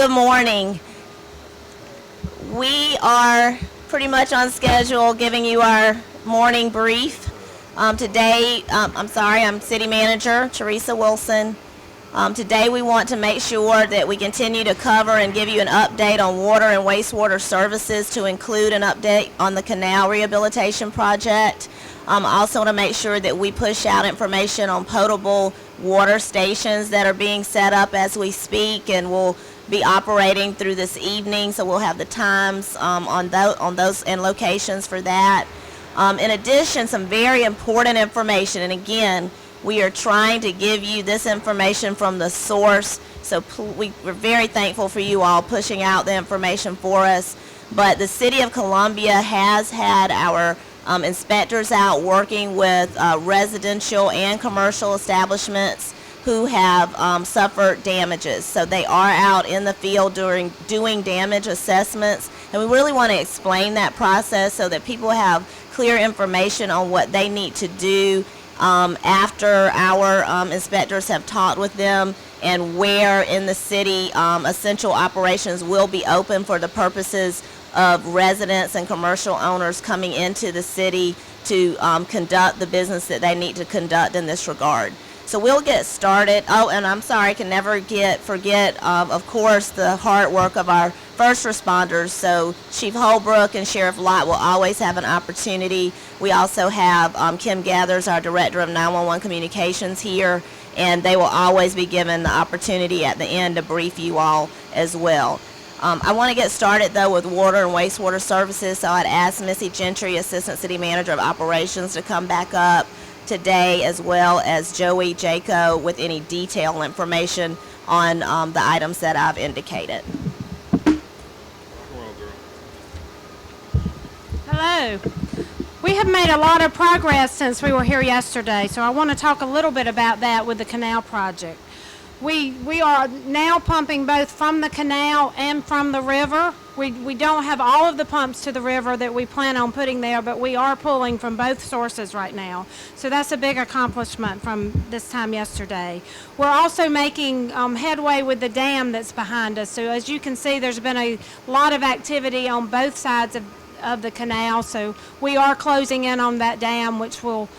Good morning. We are pretty much on schedule giving you our morning brief. Today, I'm City Manager Teresa Wilson. Today we want to make sure that we continue to cover and give you an update on water and wastewater services, to include an update on the Canal Rehabilitation Project. I also want to make sure that we push out information on potable water stations that are being set up as we speak and will be operating through this evening, so we'll have the times on those and locations for that. In addition, some very important information, and again, we are trying to give you this information from the source, so we're very thankful for you all pushing out the information for us. But the City of Columbia has had our inspectors out working with residential and commercial establishments who have suffered damages. So they are out in the field doing damage assessments, and we really want to explain that process so that people have clear information on what they need to do after our inspectors have talked with them, and where in the city essential operations will be open for the purposes of residents and commercial owners coming into the city to conduct the business that they need to conduct in this regard. So we'll get started. Oh, and I'm sorry, I can never forget, of course, the hard work of our first responders. So Chief Holbrook and Sheriff Lott will always have an opportunity. We also have Kim Gathers, our Director of 911 Communications, here, and they will always be given the opportunity at the end to brief you all as well. I want to get started, though, with water and wastewater services, so I'd ask Missy Gentry, Assistant City Manager of Operations, to come back up today, as well as Joey Jaco with any detailed information on the items that I've indicated. Hello. We have made a lot of progress since we were here yesterday, so I want to talk a little bit about that with the canal project. We are now pumping both from the canal and from the river. We don't have all of the pumps to the river that we plan on putting there, but we are pulling from both sources right now. So that's a big accomplishment from this time yesterday. We're also making headway with the dam that's behind us. So as you can see, there's been a lot of activity on both sides of the canal. So we are closing in on that dam, which will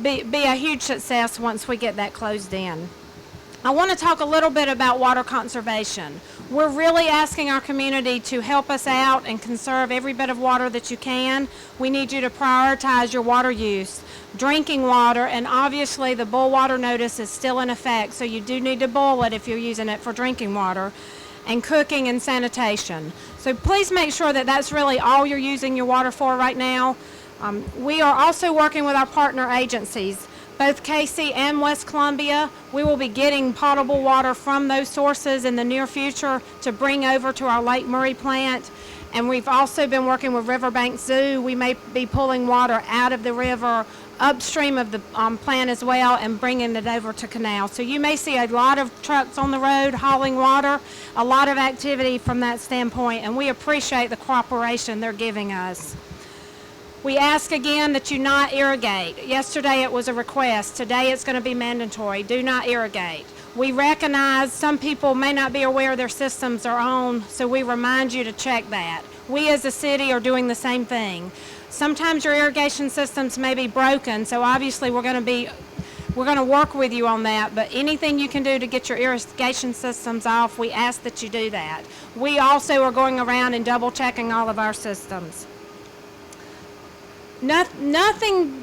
be a huge success once we get that closed in. I want to talk a little bit about water conservation. We're really asking our community to help us out and conserve every bit of water that you can. We need you to prioritize your water use, drinking water, and obviously the boil water notice is still in effect, so you do need to boil it if you're using it for drinking water, and cooking and sanitation. So please make sure that that's really all you're using your water for right now. We are also working with our partner agencies, both Casey and West Columbia. We will be getting potable water from those sources in the near future to bring over to our Lake Murray plant. And we've also been working with Riverbank Zoo. We may be pulling water out of the river upstream of the plant as well and bringing it over to canal. So you may see a lot of trucks on the road hauling water, a lot of activity from that standpoint, and we appreciate the cooperation they're giving us. We ask again that you not irrigate. Yesterday it was a request. Today it's going to be mandatory. Do not irrigate. We recognize some people may not be aware their systems are on, so we remind you to check that. We as a city are doing the same thing. Sometimes your irrigation systems may be broken, so obviously we're going to work with you on that, but anything you can do to get your irrigation systems off, we ask that you do that. We also are going around and double checking all of our systems. Nothing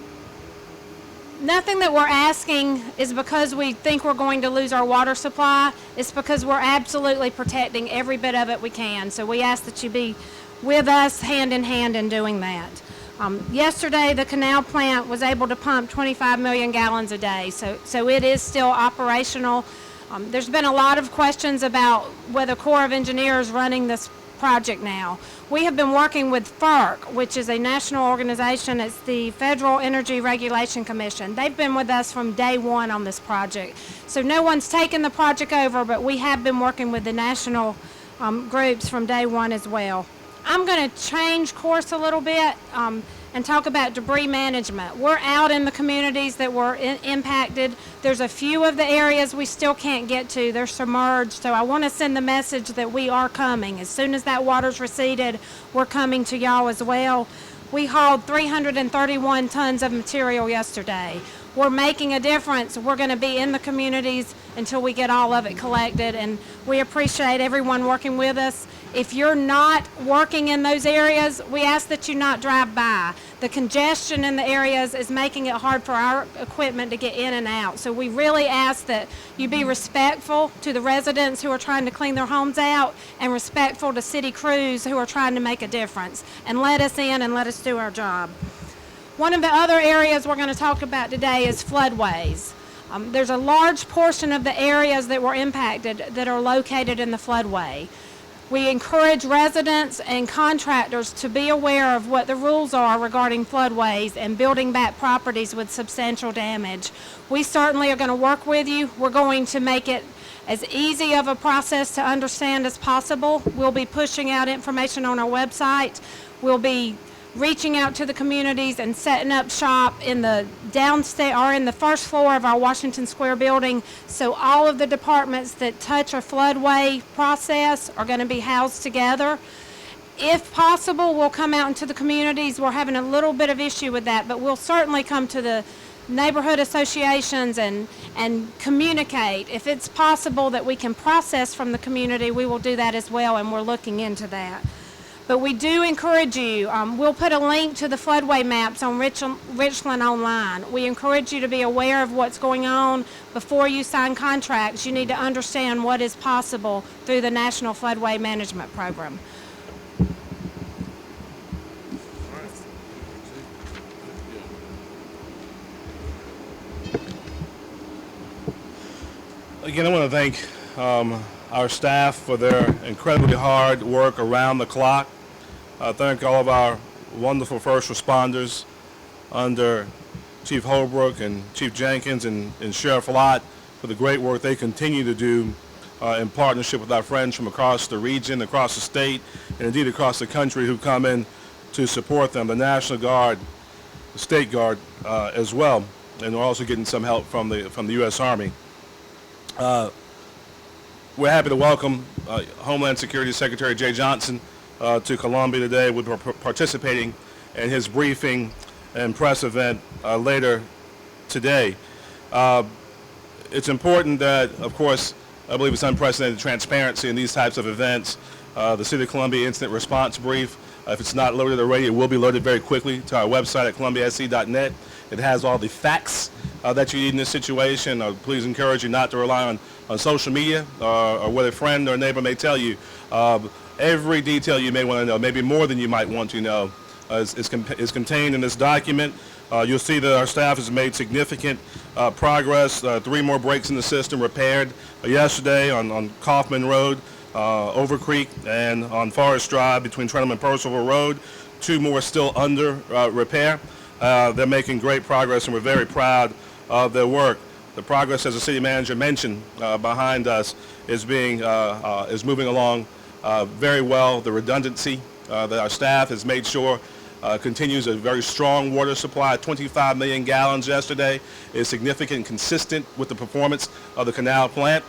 that we're asking is because we think we're going to lose our water supply. It's because we're absolutely protecting every bit of it we can. So we ask that you be with us hand in hand in doing that. Yesterday, the canal plant was able to pump 25 million gallons a day. So it is still operational. There's been a lot of questions about whether Corps of Engineers running this project now. We have been working with FERC, which is a national organization. It's the Federal Energy Regulation Commission. They've been with us from day one on this project. So no one's taken the project over, but we have been working with the national groups from day one as well. I'm going to change course a little bit. and talk about debris management. We're out in the communities that were impacted. There's a few of the areas we still can't get to. They're submerged. So I want to send the message that we are coming. As soon as that water's receded, we're coming to y'all as well. We hauled 331 tons of material yesterday. We're making a difference. We're going to be in the communities until we get all of it collected, and we appreciate everyone working with us. If you're not working in those areas, we ask that you not drive by. The congestion in the areas is making it hard for our equipment to get in and out. So we really ask that you be respectful to the residents who are trying to clean their homes out and respectful to city crews who are trying to make a difference. And let us in and let us do our job. One of the other areas we're going to talk about today is floodways. There's a large portion of the areas that were impacted that are located in the floodway. We encourage residents and contractors to be aware of what the rules are regarding floodways and building back properties with substantial damage. We certainly are going to work with you. We're going to make it as easy of a process to understand as possible. We'll be pushing out information on our website. We'll be reaching out to the communities and setting up shop in the downstairs or in the first floor of our Washington Square building. So all of the departments that touch a floodway process are going to be housed together. If possible, we'll come out into the communities. We're having a little bit of issue with that, but we'll certainly come to the neighborhood associations and communicate. If it's possible that we can process from the community, we will do that as well, and we're looking into that. But we do encourage you, we'll put a link to the floodway maps on Richland online. We encourage you to be aware of what's going on. Before you sign contracts, you need to understand what is possible through the National Floodway Management Program. Again, I want to thank our staff for their incredibly hard work around the clock. Thank all of our wonderful first responders under Chief Holbrook and Chief Jenkins and Sheriff Lott for the great work they continue to do in partnership with our friends from across the region, across the state, and indeed across the country who come in to support them, the National Guard, the State Guard as well, and we're also getting some help from the U.S. Army. We're happy to welcome Homeland Security Secretary Jay Johnson to Columbia today. We'll be participating in his briefing and press event later today. It's important that, of course, I believe it's unprecedented transparency in these types of events. The City of Columbia Incident Response Brief, if it's not loaded already, it will be loaded very quickly to our website at columbiasc.net. It has all the facts that you need in this situation. Please encourage you not to rely on social media or what a friend or neighbor may tell you. Every detail you may want to know, maybe more than you might want to know, is contained in this document. You'll see that our staff has made significant progress. 3 more breaks in the system repaired yesterday on Kaufman Road, Over Creek, and on Forest Drive between Trenholm and Percival Road. 2 more still under repair. They're making great progress, and we're very proud of their work. The progress, as the city manager mentioned behind us, is moving along very well. The redundancy that our staff has made sure continues a very strong water supply. 25 million gallons yesterday is significant and consistent with the performance of the canal plant.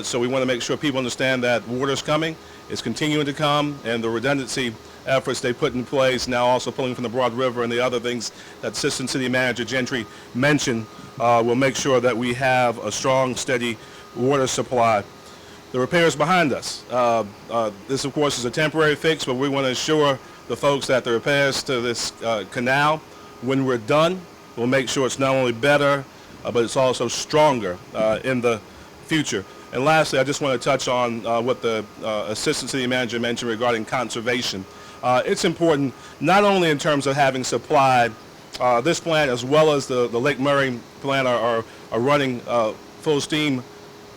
So we want to make sure people understand that water's coming, it's continuing to come, and the redundancy efforts they put in place, now also pulling from the Broad River and the other things that Assistant City Manager Gentry mentioned, will make sure that we have a strong, steady water supply. The repairs behind us. This, of course, is a temporary fix, but we want to assure the folks that the repairs to this canal, when we're done, will make sure it's not only better, but it's also stronger in the future. And lastly, I just want to touch on what the Assistant City Manager mentioned regarding conservation. It's important not only in terms of having supplied this plant as well as the Lake Murray plant are running full steam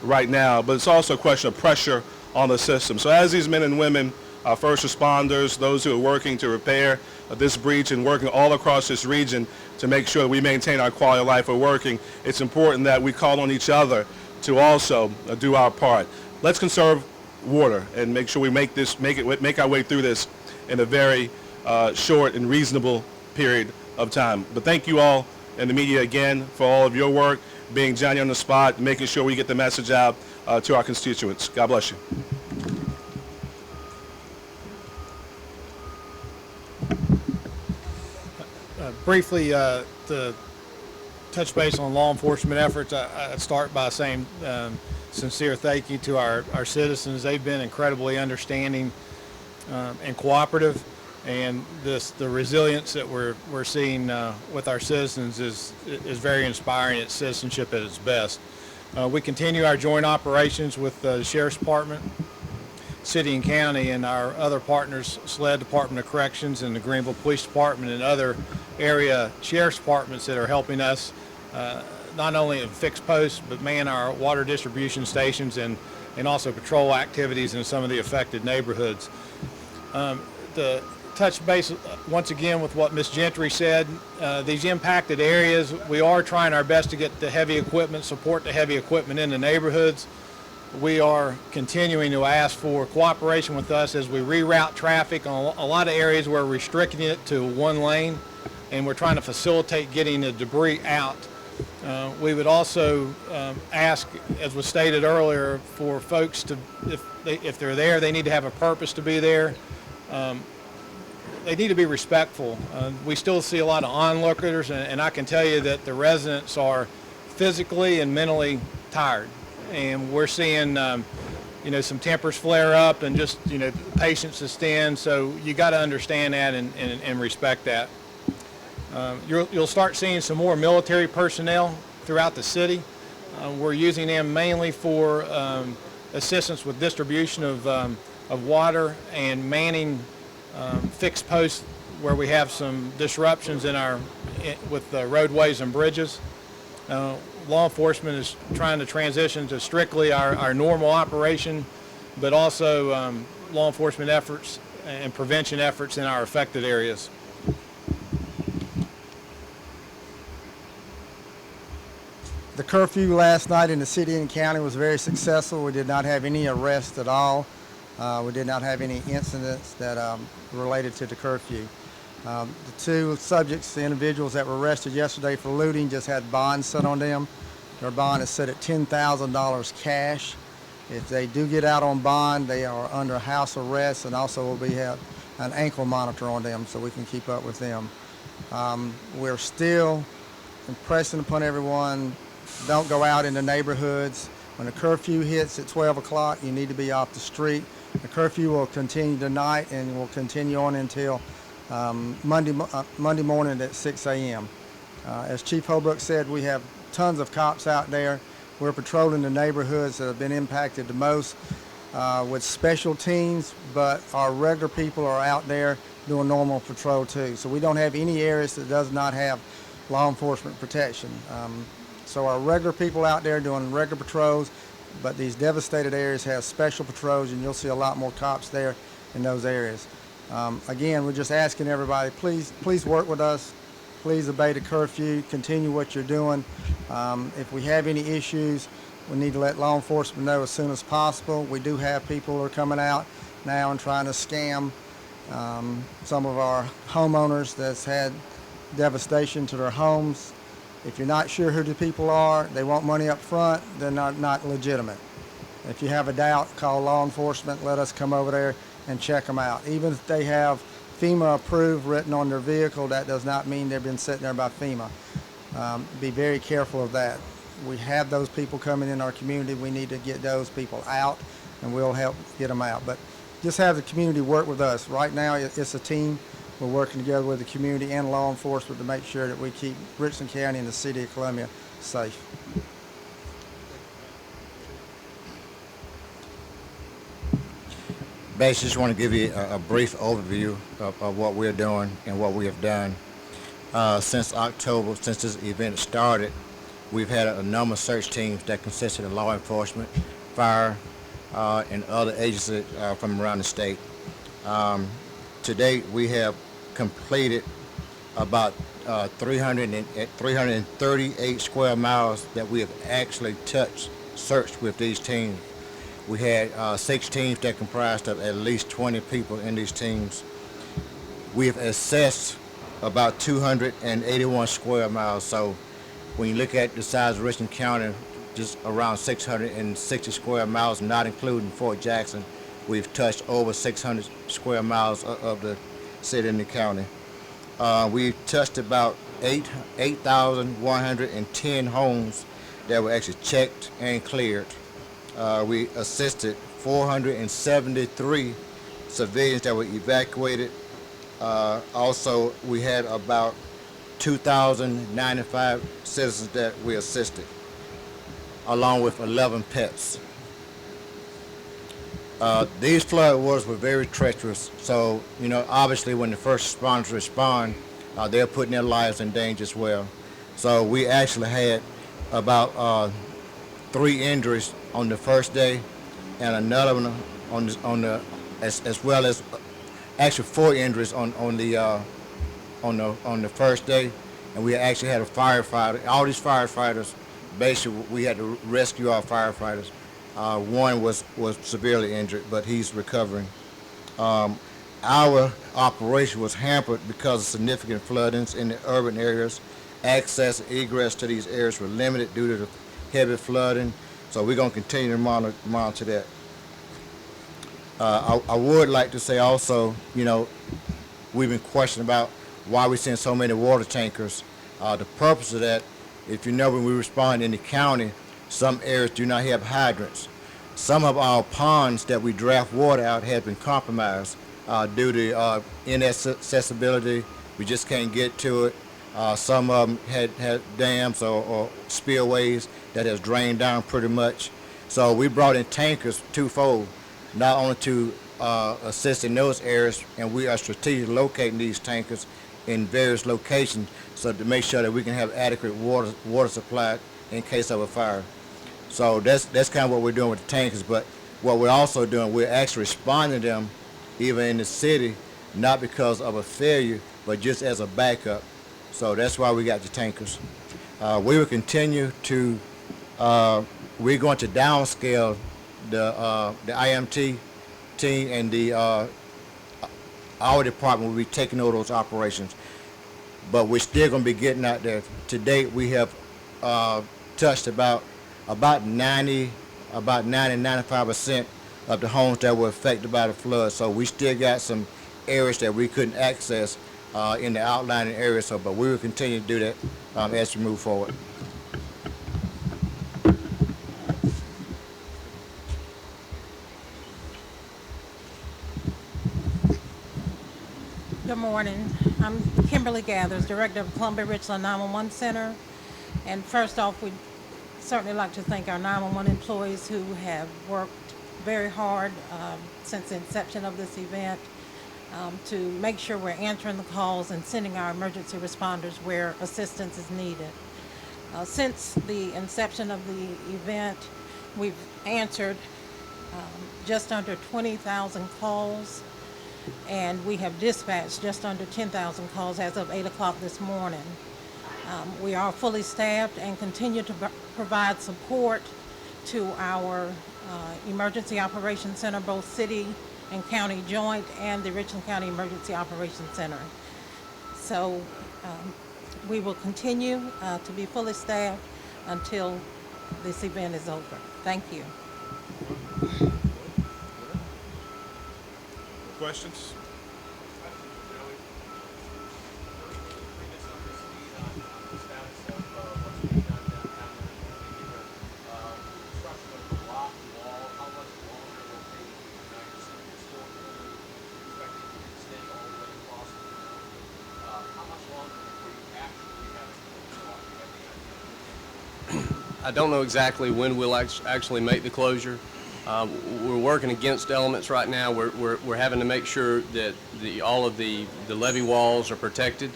right now, but it's also a question of pressure on the system. So as these men and women, first responders, those who are working to repair this breach and working all across this region to make sure that we maintain our quality of life for working, it's important that we call on each other to also do our part. Let's conserve water and make sure we make our way through this in a very short and reasonable period of time. But thank you all and the media again for all of your work, being Johnny on the spot, making sure we get the message out to our constituents. God bless you. Briefly, to touch base on law enforcement efforts, I'd start by saying sincere thank you to our citizens. They've been incredibly understanding and cooperative, and the resilience that we're seeing with our citizens is very inspiring. It's citizenship at its best. We continue our joint operations with the Sheriff's Department, City and County, and our other partners, SLED Department of Corrections and the Greenville Police Department and other area sheriff's departments that are helping us not only at fixed posts but man our water distribution stations and also patrol activities in some of the affected neighborhoods. The touch base once again with what Ms. Gentry said, these impacted areas, we are trying our best to get the heavy equipment, support the heavy equipment in the neighborhoods. We are continuing to ask for cooperation with us as we reroute traffic on a lot of areas. We're restricting it to one lane, and we're trying to facilitate getting the debris out. We would also ask, as was stated earlier, for folks to, if they're there, they need to have a purpose to be there. They need to be respectful. We still see a lot of onlookers, and I can tell you that the residents are physically and mentally tired. And we're seeing, some tempers flare up and just, patience extend. So you got to understand that and respect that. You'll start seeing some more military personnel throughout the city. We're using them mainly for assistance with distribution of water and manning fixed posts where we have some disruptions with roadways and bridges. Law enforcement is trying to transition to strictly our normal operation, but also law enforcement efforts and prevention efforts in our affected areas. The curfew last night in the city and county was very successful. We did not have any arrests at all. We did not have any incidents that related to the curfew. The two subjects, the individuals that were arrested yesterday for looting, just had bonds set on them. Their bond is set at $10,000 cash. If they do get out on bond, they are under house arrest, and also will have an ankle monitor on them so we can keep up with them. We're still impressing upon everyone, don't go out in the neighborhoods. When the curfew hits at 12 o'clock, you need to be off the street. The curfew will continue tonight and will continue on until Monday morning at 6 a.m. As Chief Holbrook said, we have tons of cops out there. We're patrolling the neighborhoods that have been impacted the most with special teams, but our regular people are out there doing normal patrol too. So we don't have any areas that does not have law enforcement protection. So our regular people out there doing regular patrols, but these devastated areas have special patrols, and you'll see a lot more cops there in those areas. Again, we're just asking everybody, please work with us. Please obey the curfew, continue what you're doing. If we have any issues, we need to let law enforcement know as soon as possible. We do have people who are coming out now and trying to scam some of our homeowners that's had devastation to their homes. If you're not sure who the people are, they want money up front, they're not legitimate. If you have a doubt, call law enforcement, let us come over there and check them out. Even if they have FEMA approved written on their vehicle, that does not mean they've been sitting there by FEMA. Be very careful of that. We have those people coming in our community. We need to get those people out, and we'll help get them out. But just have the community work with us. Right now, it's a team. We're working together with the community and law enforcement to make sure that we keep Richland County and the city of Columbia safe. Basically, just want to give you a brief overview of what we're doing and what we have done. Since October, since this event started, we've had a number of search teams that consisted of law enforcement, fire, and other agencies from around the state. To date, we have completed about 338 square miles that we have actually searched with these teams. We had 6 teams that comprised of at least 20 people in these teams. We have assessed about 281 square miles. So when you look at the size of Richland County, just around 660 square miles, not including Fort Jackson, we've touched over 600 square miles of the city and the county. We've touched about 8,110 homes that were actually checked and cleared. We assisted 473 civilians that were evacuated. Also, we had about 2,095 citizens that we assisted, along with 11 pets. These flood waters were very treacherous, so, obviously when the first responders respond, they're putting their lives in danger as well. So we actually had about 3 injuries on the first day, and another one as well as actually 4 injuries on the first day, and we actually had a firefighter. All these firefighters, basically, we had to rescue our firefighters. One was severely injured, but he's recovering. Our operation was hampered because of significant floodings in the urban areas. Access and egress to these areas were limited due to the heavy flooding, so we're going to continue to monitor that. I would like to say also, we've been questioning about why we send so many water tankers. The purpose of that, if you know, when we respond in the county, some areas do not have hydrants. Some of our ponds that we draft water out have been compromised due to inaccessibility. We just can't get to it. Some of them had dams or spillways that has drained down pretty much. So we brought in tankers twofold, not only to assist in those areas, and we are strategically locating these tankers in various locations so to make sure that we can have adequate water supply in case of a fire. So that's kind of what we're doing with the tankers. But what we're also doing, we're actually responding to them even in the city, not because of a failure, but just as a backup. So that's why we got the tankers. We will continue to, we're going to downscale the IMT team, and our department will be taking over those operations. But we're still going to be getting out there. To date, we have touched about 95% of the homes that were affected by the flood. So we still got some areas that we couldn't access in the outlying areas. So, but we will continue to do that as we move forward. Good morning. I'm Kimberly Gathers, Director of Columbia Richland 911 Center. And first off, we'd certainly like to thank our 911 employees who have worked very hard since the inception of this event to make sure we're answering the calls and sending our emergency responders where assistance is needed. Since the inception of the event, we've answered just under 20,000 calls, and we have dispatched just under 10,000 calls as of 8 o'clock this morning. We are fully staffed and continue to provide support to our Emergency Operations Center, both city and county joint, and the Richland County Emergency Operations Center. So we will continue to be fully staffed until this event is over. Thank you. Questions? I don't know exactly when we'll actually make the closure. We're working against elements right now. We're having to make sure that all of the levee walls are protected,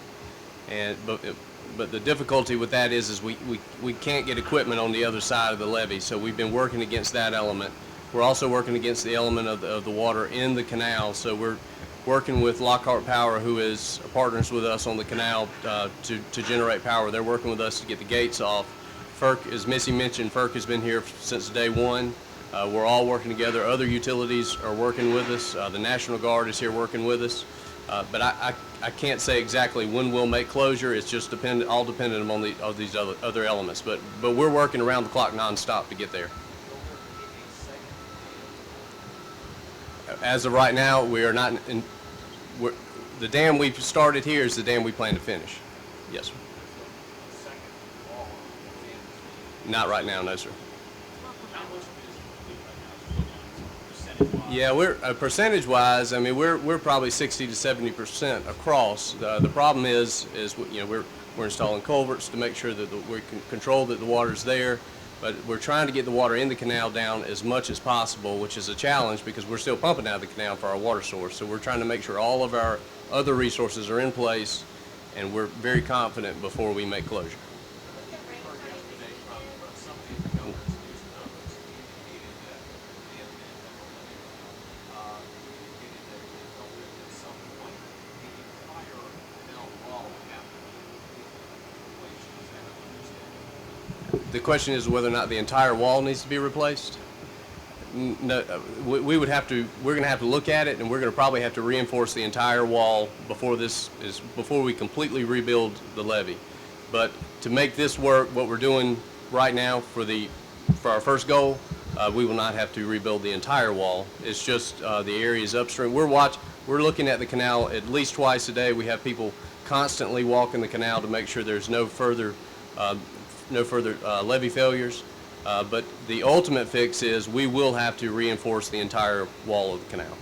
but the difficulty with that is we can't get equipment on the other side of the levee. So we've been working against that element. We're also working against the element of the water in the canal. So we're working with Lockhart Power, who is partners with us on the canal to generate power. They're working with us to get the gates off. FERC, as Missy mentioned, FERC has been here since day one. We're all working together. Other utilities are working with us. The National Guard is here working with us. But I can't say exactly when we'll make closure. It's just all dependent on these other elements. But we're working around the clock nonstop to get there. As of right now, we are not the dam we've started here is the dam we plan to finish. Yes, sir. Not right now, no, sir. Yeah, we're percentage-wise. I mean, we're probably 60 to 70% across. The problem is you know we're installing culverts to make sure that we can control that the water's there. But we're trying to get the water in the canal down as much as possible, which is a challenge because we're still pumping out of the canal for our water source. So we're trying to make sure all of our other resources are in place, and we're very confident before we make closure. The question is whether or not the entire wall needs to be replaced. No, we would have to. We're going to have to look at it, and we're going to probably have to reinforce the entire wall before we completely rebuild the levee. But to make this work, what we're doing right now for our first goal, we will not have to rebuild the entire wall. It's just the areas upstream. We're looking at the canal at least twice a day. We have people constantly walking the canal to make sure there's no further levee failures. But the ultimate fix is we will have to reinforce the entire wall of the canal.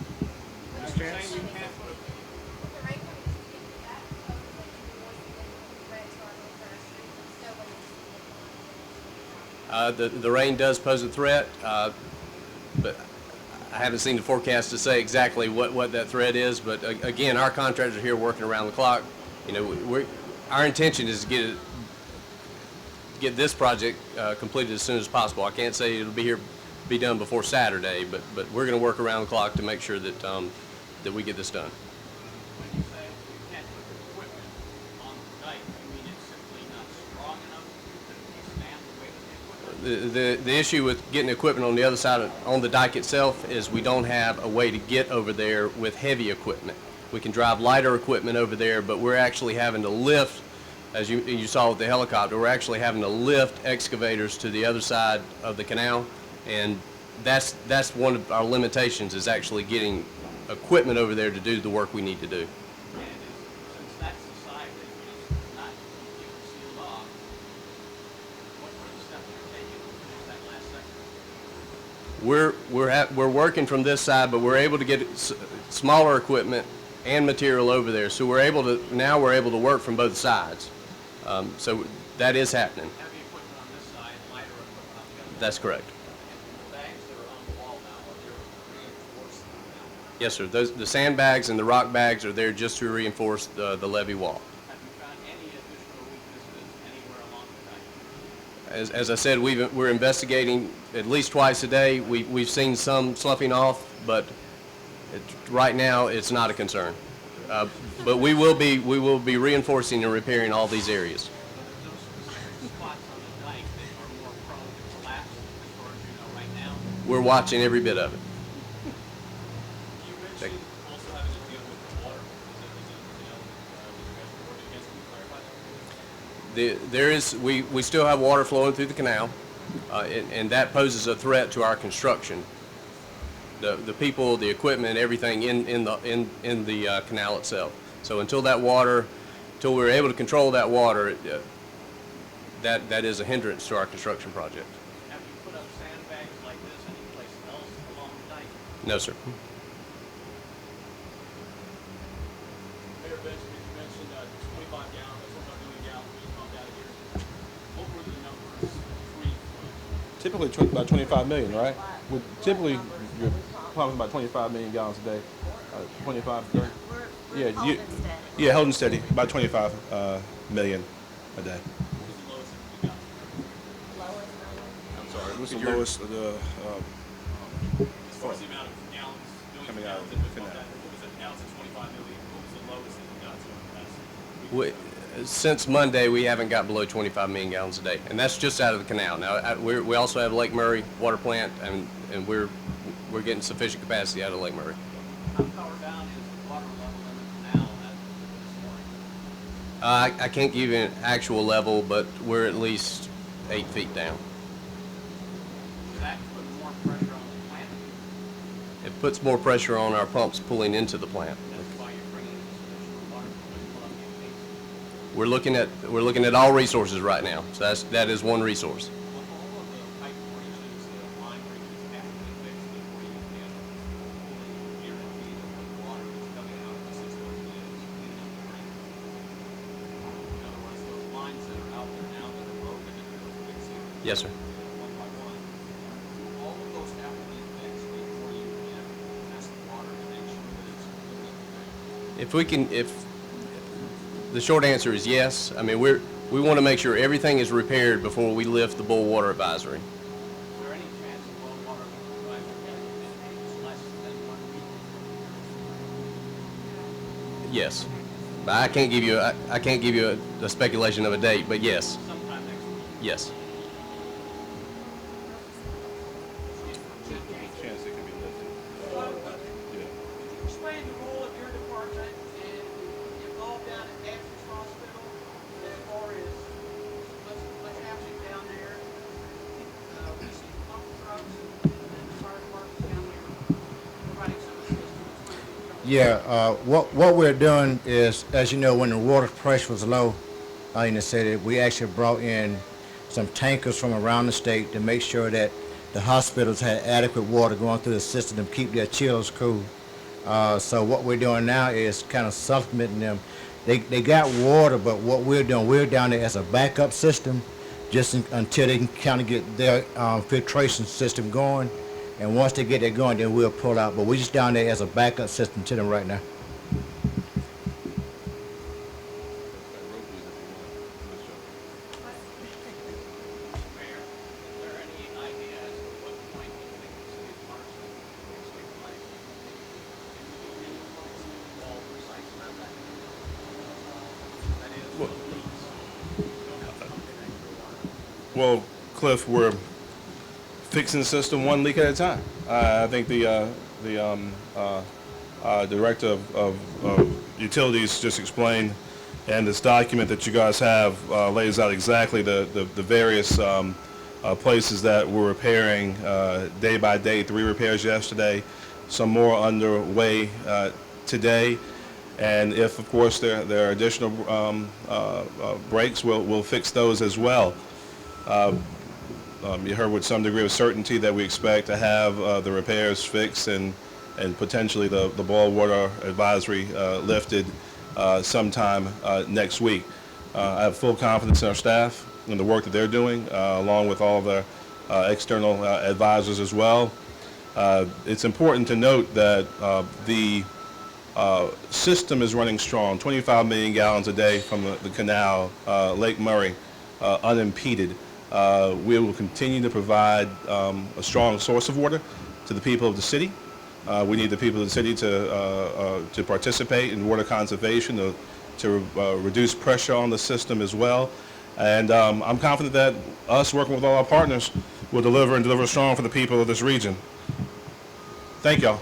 The rain does pose a threat, but I haven't seen the forecast to say exactly what that threat is. But again, our contractors are here working around the clock. You know, our intention is to get this project completed as soon as possible. I can't say it'll be done before Saturday, but we're going to work around the clock to make sure that that we get this done. When you say you can't put equipment on the dike, you mean it's simply not strong enough to stand the weight of the equipment? The issue with getting equipment on the other side on the dike itself is we don't have a way to get over there with heavy equipment. We can drive lighter equipment over there, but we're actually having to lift. As you saw with the helicopter, we're actually having to lift excavators to the other side of the canal, and that's one of our limitations is actually getting equipment over there to do the work we need to do. And since that's the side that is not completely sealed off, what are the steps you're taking to finish that last section? We're working from this side, but we're able to get smaller equipment and material over there, so we're able to work from both sides. So that is happening. Heavy equipment on this side, lighter equipment on the other. That's correct. And the bags that are on the wall now, are they reinforced now? Yes, sir. The sandbags and the rock bags are there just to reinforce the levee wall. Have you found any additional weaknesses anywhere along the dike? As I said, we're investigating at least twice a day. We've seen some sloughing off, but right now it's not a concern. But we will be reinforcing and repairing all these areas. Those spots on the dike that are more prone to collapse, as far as you know right now? We're watching every bit of it. You mentioned also having to deal with the water. There is we still have water flowing through the canal, and that poses a threat to our construction. The people, the equipment, everything in the canal itself. So until we're able to control that water, that is a hindrance to our construction project. Have you put up sandbags like this anyplace else along the dike? No, sir. Mayor Benjamin, you mentioned 25 million gallons being pumped out of here. What were the numbers pre-flood? Typically about 25 million, right? Typically, you're pumping about 25 million gallons a day. 25, 30? We're holding steady. Yeah, holding steady, about 25 million a day. I'm sorry, what's the lowest of the, As far as the amount of gallons, Coming out of the canal. what was it, gallons at 25 million? What was the lowest that you got to? Since Monday, we haven't got below 25 million gallons a day, and that's just out of the canal. Now, we also have Lake Murray water plant, and we're getting sufficient capacity out of Lake Murray. How far down is the water level in the canal I can't give you an actual level, but we're at least 8 feet down. Does that put more pressure on the plant? It puts more pressure on our pumps pulling into the plant. That's why you're bringing this additional water from Columbia Canal. We're looking at all resources right now. So that is one resource. Will all of the pipe breaches, the line breaches have to be fixed before you can fully guarantee that the water is coming out of the system is clean enough to drink? In other words, those lines that are out there now that are broken and you're fixing Yes, sir. one by one, do all of those have to be fixed before you can test the water to make sure that it's clean enough to drink? If the short answer is yes. I mean, we want to make sure everything is repaired before we lift the boil water advisory. Is there any chance of low water is less than 1 week? Yes. But I can't give you a speculation of a date, but yes. Sometime next week? Yes. Chance it can be lifted. Explain the role of your department and involved down at Ashford Hospital as far as what's happening down there. We see pump trucks and the fire department down there providing some assistance. Yeah, what we're doing is, as you know, when the water pressure was low in the city, we actually brought in some tankers from around the state to make sure that the hospitals had adequate water going through the system to keep their chillers cool. So what we're doing now is kind of supplementing them. They got water, but what we're doing, we're down there as a backup system just until they can kind of get their filtration system going. And once they get that going, then we'll pull out. But we're just down there as a backup system to them right now. Mayor, is there any idea as to what point you think the city of Clarksville will take place? In the place all precise about that? That is, the leaks. Don't have to pump in extra water. Well, Cliff, we're fixing the system one leak at a time. I think the director of utilities just explained, and this document that you guys have lays out exactly the various places that we're repairing day by day. 3 repairs yesterday, some more underway today, and if, of course, there are additional breaks, we'll fix those as well. You heard with some degree of certainty that we expect to have the repairs fixed and potentially the boil water advisory lifted sometime next week. I have full confidence in our staff and the work that they're doing, along with all the external advisors as well. It's important to note that the system is running strong, 25 million gallons a day from the canal, Lake Murray, unimpeded. We will continue to provide a strong source of water to the people of the city. We need the people of the city to participate in water conservation, to reduce pressure on the system as well. And I'm confident that us working with all our partners will deliver and deliver strong for the people of this region. Thank y'all.